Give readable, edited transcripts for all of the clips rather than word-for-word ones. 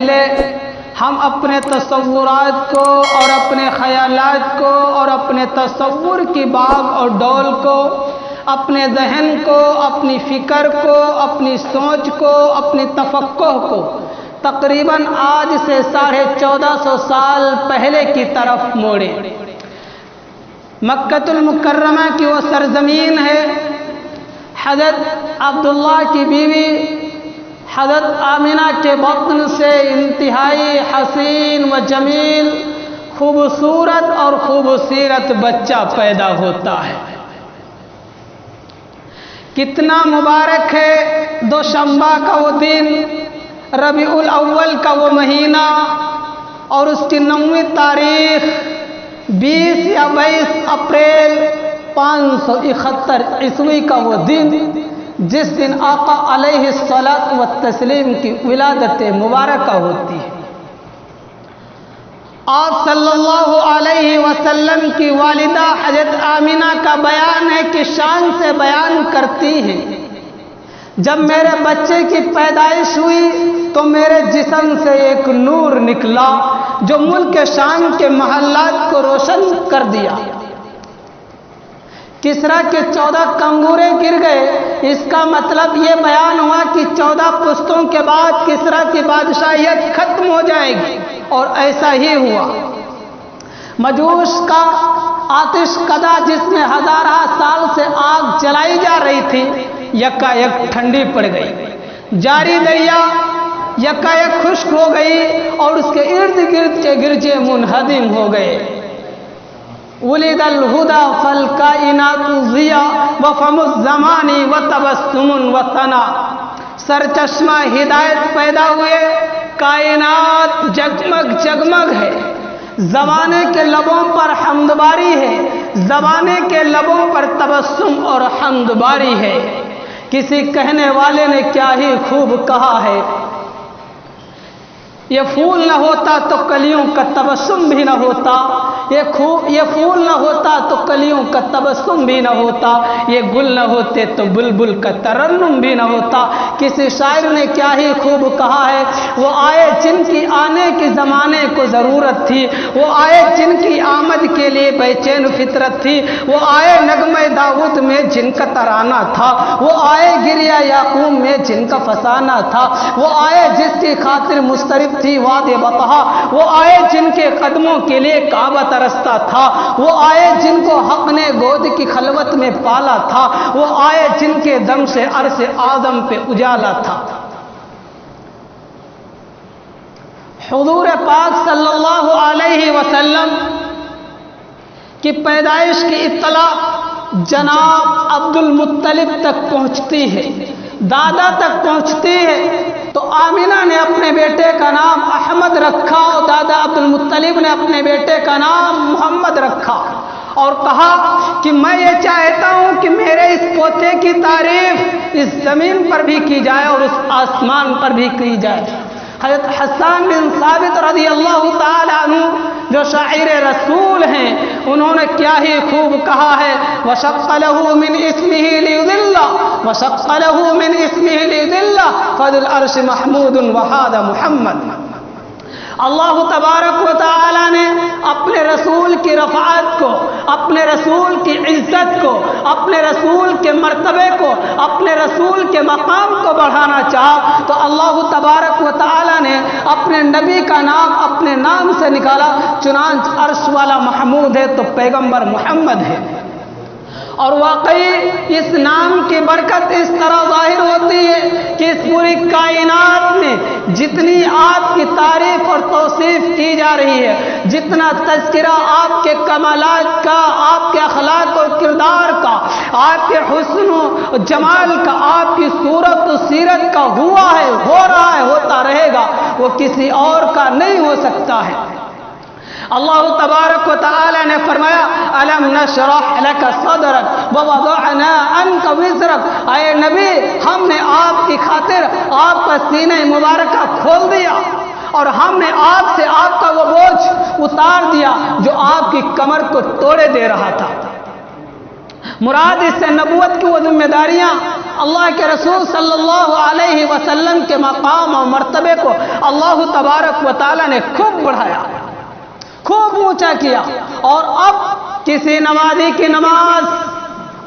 ہم اپنے تصورات کو اور اپنے خیالات کو اور اپنے تصور کی باغ اور ڈول کو، اپنے ذہن کو، اپنی فکر کو، اپنی سوچ کو، اپنی تفقہ کو تقریباً آج سے 1450 سال پہلے کی طرف موڑے۔ مکہ المکرمہ کی وہ سرزمین ہے، حضرت عبداللہ کی بیوی حضرت آمنہ کے بطن سے انتہائی حسین و جمیل، خوبصورت اور خوبصورت بچہ پیدا ہوتا ہے۔ کتنا مبارک ہے دوشنبہ کا وہ دن، ربیع الاول کا وہ مہینہ اور اس کی 9ویں تاریخ 20 یا 22 اپریل 571 عیسوی کا وہ دن، جس دن آقا علیہ الصلاۃ والتسلیم کی ولادت مبارکہ ہوتی ہے۔ آپ صلی اللہ علیہ وسلم کی والدہ حضرت آمنہ کا بیان ہے کہ شان سے بیان کرتی ہیں، جب میرے بچے کی پیدائش ہوئی تو میرے جسم سے ایک نور نکلا جو ملک شام کے محلات کو روشن کر دیا۔ کسریٰ کے 14 کنگورے گر گئے، اس کا مطلب یہ بیان ہوا کہ 14 پشتوں کے بعد کسریٰ کی بادشاہیت ختم ہو جائے گی، اور ایسا ہی ہوا۔ مجوس کا آتش کدا جس میں ہزارہ سال سے آگ جلائی جا رہی تھی، یکایک ٹھنڈی پڑ گئی۔ جاری دریا یکایک خشک ہو گئی اور اس کے ارد گرد کے گرجے منہدم ہو گئے۔ ولد الہدی فالکائنات ضیاء وفم الزمان وتبسم وثنا، سرچشمہ ہدایت پیدا ہوئے، کائنات جگمگ جگمگ ہے، زمانے کے لبوں پر حمد باری ہے، زمانے کے لبوں پر تبسم اور حمد باری ہے۔ کسی کہنے والے نے کیا ہی خوب کہا ہے، یہ پھول نہ ہوتا تو کلیوں کا تبسم بھی نہ ہوتا، یہ پھول نہ ہوتا تو کلیوں کا تبسم بھی نہ ہوتا، یہ گل نہ ہوتے تو بلبل کا ترنم بھی نہ ہوتا۔ کسی شاعر نے کیا ہی خوب کہا ہے، وہ آئے جن کی آنے کی زمانے کو ضرورت تھی، وہ آئے جن کی آمد کے لیے بے چین فطرت تھی، وہ آئے نغمہ داؤد میں جن کا ترانہ تھا، وہ آئے گریہ یعقوب میں جن کا فسانہ تھا، وہ آئے جس کی خاطر مسترب تھی وادی بطحا، وہ آئے جن کے قدموں کے لیے کعبہ ترستا تھا، وہ آئے جن کو حق نے گود کی خلوت میں پالا تھا، وہ آئے جن کے دم سے عرش اعظم پہ اجالا تھا۔ حضور پاک صلی اللہ علیہ وسلم کی پیدائش کی اطلاع جناب عبد المطلب تک پہنچتی ہے، دادا تک پہنچتی ہے، تو آمنہ نے اپنے بیٹے کا نام احمد رکھا اور دادا عبد المطلب نے اپنے بیٹے کا نام محمد رکھا، اور کہا کہ میں یہ چاہتا ہوں کہ میرے اس پوتے کی تعریف اس زمین پر بھی کی جائے اور اس آسمان پر بھی کی جائے۔ حضرت حسان بن ثابت رضی اللہ تعالی عنہ جو شاعر رسول ہیں، انہوں نے کیا ہی خوب کہا ہے، وَشَقَّ لَهُ مِنْ اسْمِهِ لِيُضِلَّ وَشَقَّ لَهُ مِنْ اسْمِهِ لِيُضِلَّ فَذُو الْعَرْشِ مَحْمُودٌ وَهَذَا مُحَمَّدٌ۔ اللہ تبارک و تعالی نے اپنے رسول کی رفعت کو، اپنے رسول کی عزت کو، اپنے رسول کے مرتبے کو، اپنے رسول کے مقام کو بڑھانا چاہا تو اللہ تبارک و تعالی نے اپنے نبی کا نام اپنے نام سے نکالا، چنانچہ عرش والا محمود ہے تو پیغمبر محمد ہے۔ اور واقعی اس نام کی برکت اس طرح ظاہر ہوتی ہے کہ اس پوری کائنات میں جتنی آپ کی تعریف اور توصیف کی جا رہی ہے، جتنا تذکرہ آپ کے کمالات کا، آپ کے اخلاق اور کردار کا، آپ کے حسن و جمال کا، آپ کی صورت و سیرت کا ہوا ہے، ہو رہا ہے، ہوتا رہے گا، وہ کسی اور کا نہیں ہو سکتا ہے۔ اللہ تبارک و تعالی نے فرمایا الم نشرح لك صدرك ووضعنا عنك وزرك، اے نبی ہم نے آپ کی خاطر آپ کا سینہ مبارکہ کھول دیا اور ہم نے آپ سے آپ کا وہ بوجھ اتار دیا جو آپ کی کمر کو توڑے دے رہا تھا۔ مراد اس سے نبوت کی وہ ذمہ داریاں اللہ کے رسول صلی اللہ علیہ وسلم کے مقام اور مرتبے کو اللہ تبارک و تعالیٰ نے خوب بڑھایا، خوب اونچا کیا، اور اب کسی نمازی کی نماز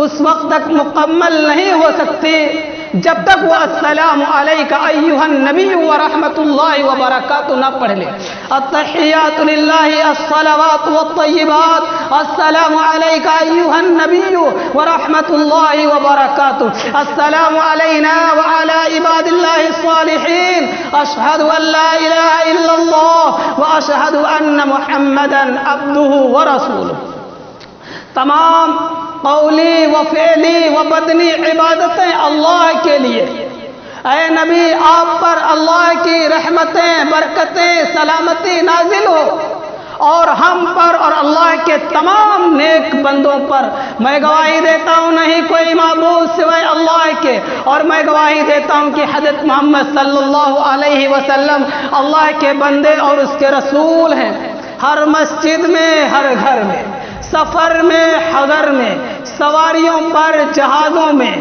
اس وقت تک مکمل نہیں ہو سکتی جب تک وہ السلام علیک ایھا النبی ورحمۃ اللہ وبرکاتہ نہ پڑھ لے۔ التحیات للہ الصلوات والطیبات، السلام علیک ایھا النبی ورحمۃ اللہ وبرکاتہ، السلام علینا وعلی عباد اللہ الصالحین، اشہد ان لا الہ الا اللہ واشہد ان محمدا عبدہ ورسولہ۔ تمام قولی و فعلی و بدنی عبادتیں اللہ کے لیے۔ اے نبی، آپ پر اللہ کی رحمتیں، برکتیں، سلامتی نازل ہو، اور ہم پر اور اللہ کے تمام نیک بندوں پر۔ میں گواہی دیتا ہوں نہیں کوئی معبود سوائے اللہ کے، اور میں گواہی دیتا ہوں کہ حضرت محمد صلی اللہ علیہ وسلم اللہ کے بندے اور اس کے رسول ہیں۔ ہر مسجد میں، ہر گھر میں، سفر میں، حضر میں، سواریوں پر، جہازوں میں،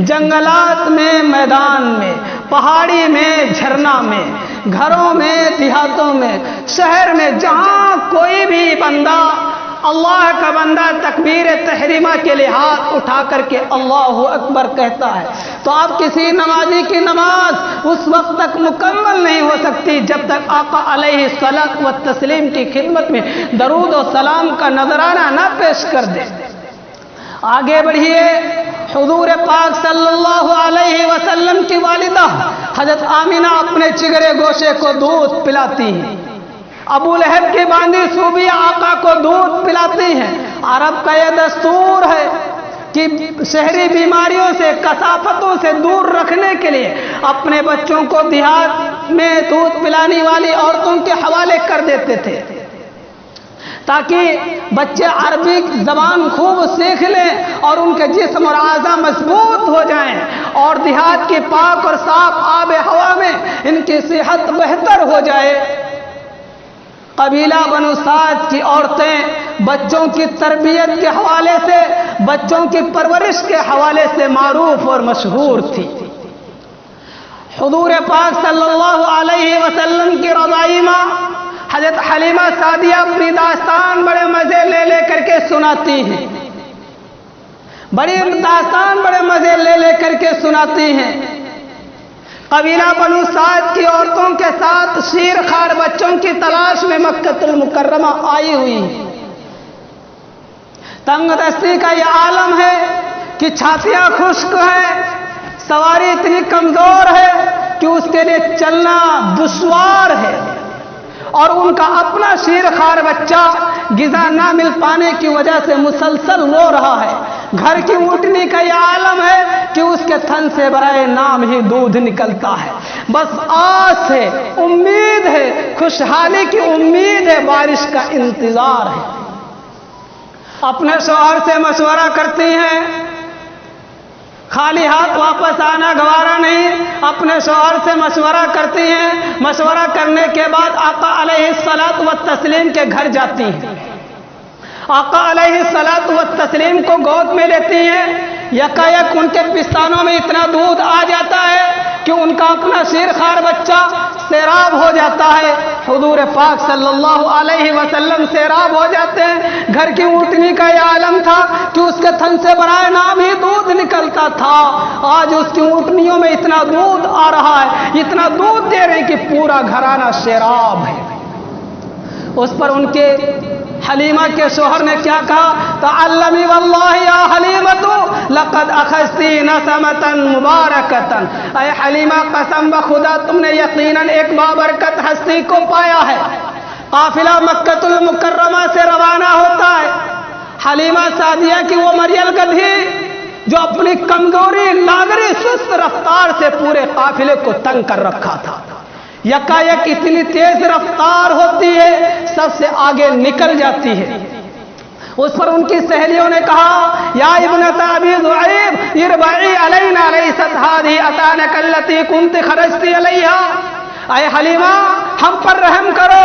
جنگلات میں، میدان میں، پہاڑی میں، جھرنا میں، گھروں میں، دیہاتوں میں، شہر میں، جہاں کوئی بھی بندہ اللہ کا بندہ تکبیر تحریمہ کے لیے ہاتھ اٹھا کر کے اللہ اکبر کہتا ہے، تو آپ کسی نمازی کی نماز اس وقت تک مکمل نہیں ہو سکتی جب تک آقا علیہ الصلاۃ والتسلیم کی خدمت میں درود و سلام کا نذرانہ نہ پیش کر دیں۔ آگے بڑھیے، حضور پاک صلی اللہ علیہ وسلم کی والدہ حضرت آمینہ اپنے چگرے گوشے کو دودھ پلاتی ہیں، ابو لہب کی باندھی صوبیہ آقا کو دودھ پلاتی ہیں۔ عرب کا یہ دستور ہے کہ شہری بیماریوں سے، کثافتوں سے دور رکھنے کے لیے اپنے بچوں کو دیہات میں دودھ پلانے والی عورتوں کے حوالے کر دیتے تھے، تاکہ بچے عربی زبان خوب سیکھ لیں اور ان کے جسم اور اعضاء مضبوط ہو جائیں، اور دیہات کی پاک اور صاف آب ہوا میں ان کی صحت بہتر ہو جائے۔ قبیلہ بنو سعد کی عورتیں بچوں کی تربیت کے حوالے سے، بچوں کی پرورش کے حوالے سے معروف اور مشہور تھی۔ حضور پاک صلی اللہ علیہ وسلم کی رضائی ماں حضرت حلیمہ سعدیہ اپنی داستان بڑے مزے لے کر کے سناتی ہیں، بڑی داستان بڑے مزے لے کر کے سناتی ہیں۔ قبیلہ بنو سعد کی عورتوں کے ساتھ شیر خوار بچوں کی تلاش میں مکہ المکرمہ آئی ہوئی۔ تنگ دستی کا یہ عالم ہے کہ چھاتیاں خشک ہے، سواری اتنی کمزور ہے کہ اس کے لیے چلنا دشوار ہے، اور ان کا اپنا شیر خوار بچہ غذا نہ مل پانے کی وجہ سے مسلسل رو رہا ہے۔ گھر کی اونٹنی کا یہ عالم ہے کہ اس کے تھن سے برائے نام ہی دودھ نکلتا ہے، بس آس ہے، امید ہے، خوشحالی کی امید ہے، بارش کا انتظار ہے۔ اپنے شوہر سے مشورہ کرتی ہیں، خالی ہاتھ واپس آنا گوارا نہیں، اپنے شوہر سے مشورہ کرتی ہیں، مشورہ کرنے کے بعد آقا علیہ الصلاۃ والتسلیم کے گھر جاتی ہیں، آقا علیہ الصلاۃ والتسلیم کو گود میں لیتی ہیں۔ یکایک ان کے پستانوں میں اتنا دودھ آ جاتا ہے کہ ان کا اپنا شیر خوار بچہ سیراب ہو جاتا ہے۔ حضور پاک صلی اللہ علیہ وسلم سیراب ہو جاتے ہیں۔ گھر کی اونٹنی کا یہ عالم تھا کہ اس کے تھن سے برائے نام ہی دودھ نکلتا تھا، آج اس کی اونٹنیوں میں اتنا دودھ آ رہا ہے، اتنا دودھ دے رہے کہ پورا گھرانہ سیراب ہے۔ اس پر ان کے حلیمہ کے شوہر نے کیا کہا؟ تعلمی واللہ یا حلیمۃ لقد اخذتی نسمۃ مبارکۃ، اے حلیمہ قسم بخدا تم نے یقیناً ایک بابرکت ہستی کو پایا ہے۔ قافلہ مکہ المکرمہ سے روانہ ہوتا ہے، حلیمہ سعدیہ کی وہ مریل گدھی جو اپنی کمزوری لاغری سست رفتار سے پورے قافلے کو تنگ کر رکھا تھا، یکایک اتنی تیز رفتار ہوتی ہے، سب سے آگے نکل جاتی ہے۔ اس پر ان کی سہیلیوں نے کہا، یا ابنت ابی ذؤیب اربعی علینا لیست ہذہ اتانک التی کنت خرجتی علیہا، اے حلیمہ ہم پر رحم کرو،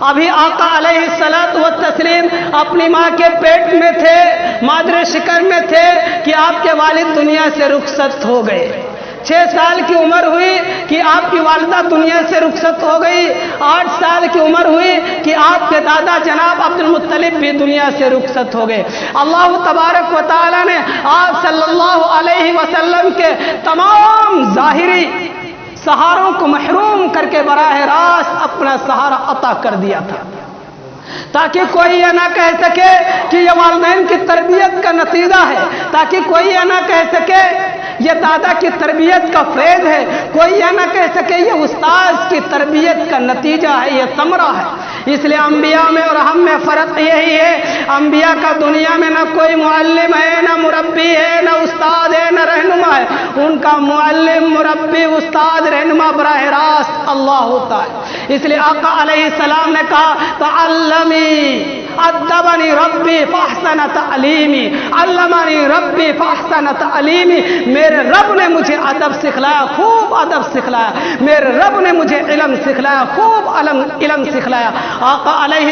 ابھی آقا علیہ الصلوۃ والتسلیم اپنی ماں کے پیٹ میں تھے، مادر شکر میں تھے کہ آپ کے والد دنیا سے رخصت ہو گئے۔ 6 سال کی عمر ہوئی کہ آپ کی والدہ دنیا سے رخصت ہو گئی۔ 8 سال کی عمر ہوئی کہ آپ کے دادا جناب عبد المطلب بھی دنیا سے رخصت ہو گئے۔ اللہ تبارک و تعالی نے آپ صلی اللہ علیہ وسلم کے تمام ظاہری سہاروں کو محروم کر کے براہ راست اپنا سہارا عطا کر دیا تھا، تاکہ کوئی یہ نہ کہہ سکے کہ یہ والدین کی تربیت کا نتیجہ ہے، تاکہ کوئی یہ نہ کہہ سکے یہ دادا کی تربیت کا فیض ہے، کوئی یہ نہ کہہ سکے یہ استاد کی تربیت کا نتیجہ ہے، یہ ثمرہ ہے۔ اس لیے انبیاء میں اور ہم میں فرق یہی ہے، انبیاء کا دنیا میں نہ کوئی معلم ہے، نہ مربی ہے، نہ استاد ہے، نہ رہنما ہے۔ ان کا معلم، مربی، استاد، رہنما براہ راست اللہ ہوتا ہے۔ اس لیے آقا علیہ السلام نے کہا تعلمی ادبنی ربی فاحسن تعلیمی، علمنی ربی فاحسن تعلیمی، میرے رب نے مجھے ادب سکھلایا، خوب ادب سکھلایا، میرے رب نے مجھے علم سکھلایا، خوب علم سکھلایا۔ آقا علیہ